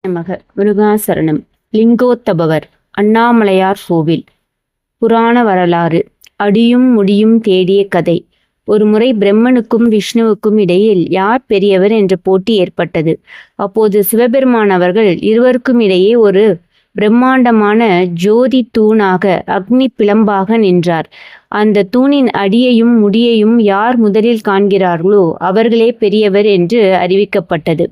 நமக. முருகாசரணம். லிங்கோத்தபவர். அண்ணாமலையார் கோவில். புராண வரலாறு. அடியும் முடியும் தேடிய கதை. ஒருமுறை பிரம்மனுக்கும் விஷ்ணுவுக்கும் இடையில் யார் பெரியவர் என்ற போட்டி ஏற்பட்டது. அப்போது சிவபெருமான் அவர்கள் இருவருக்கும் இடையே ஒரு பிரம்மாண்டமான ஜோதி தூணாக அக்னி பிளம்பாக நின்றார். அந்த தூணின் அடியையும் முடியையும் யார் முதலில் காண்கிறார்களோ அவர்களே பெரியவர் என்று அறிவிக்கப்பட்டது.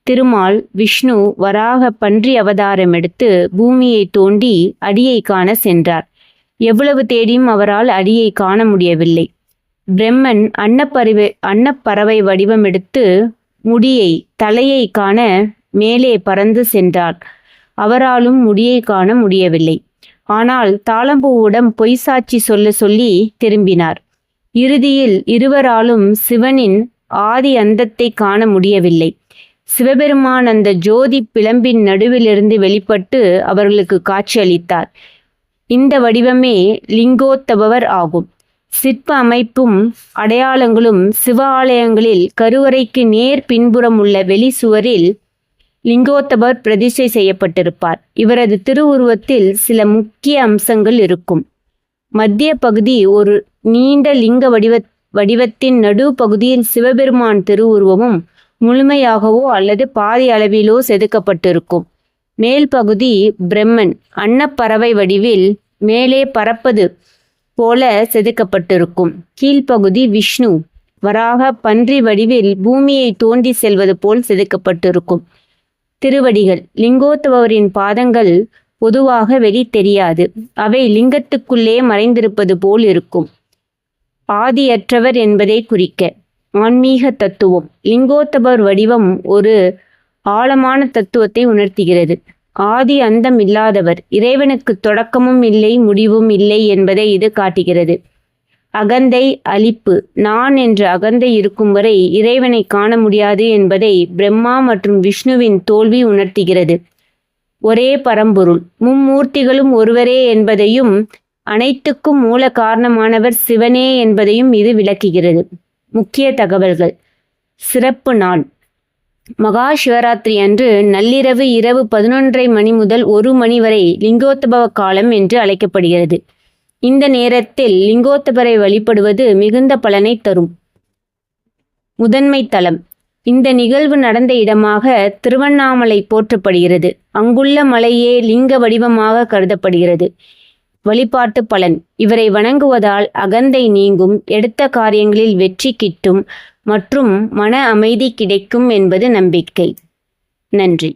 திருமால் விஷ்ணு வராக பன்றி அவதாரம் எடுத்து பூமியை தோண்டி அடியை காண சென்றார். எவ்வளவு தேடியும் அவரால் அடியை காண முடியவில்லை. பிரம்மன் அன்னப்பறவை வடிவம் எடுத்து முடியை தலையை காண மேலே பறந்து சென்றார். அவராலும் முடியை காண முடியவில்லை. ஆனால் தாளம்பூவுடன் பொய் சாட்சி சொல்லி திரும்பினார். இறுதியில் இருவராலும் சிவனின் ஆதி அந்தத்தை காண முடியவில்லை. சிவபெருமான் அந்த ஜோதி பிளம்பின் நடுவிலிருந்து வெளிப்பட்டு அவர்களுக்கு காட்சியளித்தார். இந்த வடிவமே லிங்கோத்தபவர் ஆகும். சிற்ப அமைப்பும் அடையாளங்களும் சிவ ஆலயங்களில் கருவறைக்கு நேர் பின்புறம் உள்ள வெளி சுவரில் லிங்கோத்தபர் பிரதிஷ்டை செய்யப்பட்டிருப்பார். இவரது திருவுருவத்தில் சில முக்கிய அம்சங்கள் இருக்கும். மத்திய பகுதி ஒரு நீண்ட லிங்க வடிவத்தின் நடு பகுதியில் சிவபெருமான் திருவுருவமும் முழுமையாகவோ அல்லது பாதி அளவிலோ செதுக்கப்பட்டிருக்கும். மேல் பகுதி பிரம்மன் அன்னப்பறவை வடிவில் மேலே பறப்பது போல செதுக்கப்பட்டிருக்கும். கீழ்ப்பகுதி விஷ்ணு வராக பன்றி வடிவில் பூமியை தோண்டி செல்வது போல் செதுக்கப்பட்டிருக்கும். திருவடிகள். லிங்கோத்தபவரின் பாதங்கள் பொதுவாக வெளி தெரியாது. அவை லிங்கத்துக்குள்ளே மறைந்திருப்பது போல் இருக்கும். ஆதியற்றவர் என்பதை குறிக்க. ஆன்மீக தத்துவம். லிங்கோத்தபர் வடிவம் ஒரு ஆழமான தத்துவத்தை உணர்த்துகிறது. ஆதி அந்தம் இல்லாதவர், இறைவனுக்கு தொடக்கமும் இல்லை முடிவும் இல்லை என்பதை இது காட்டுகிறது. அகந்தை அழிப்பு. நான் என்ற அகந்தை இருக்கும் வரை இறைவனை காண முடியாது என்பதை பிரம்மா மற்றும் விஷ்ணுவின் தோல்வி உணர்த்துகிறது. ஒரே பரம்பொருள், மும்மூர்த்திகளும் ஒருவரே என்பதையும் அனைத்துக்கும் மூல காரணமானவர் சிவனே என்பதையும் இது விளக்குகிறது. முக்கிய தகவல்கள். சிறப்பு நாள். மகா சிவராத்திரி அன்று நள்ளிரவு இரவு 11:30 மணி முதல் 1 மணி வரை லிங்கோத்தபவ காலம் என்று அழைக்கப்படுகிறது. இந்த நேரத்தில் லிங்கோத்தபரை வழிபடுவது மிகுந்த பலனை தரும். முதன்மை தலம். இந்த நிகழ்வு நடந்த இடமாக திருவண்ணாமலை போற்றப்படுகிறது. அங்குள்ள மலையே லிங்க வடிவமாக கருதப்படுகிறது. வழிபாட்டு பலன். இவரை வணங்குவதால் அகந்தை நீங்கும், எடுத்த காரியங்களில் வெற்றி கிட்டும் மற்றும் மன அமைதி கிடைக்கும் என்பது நம்பிக்கை. நன்றி.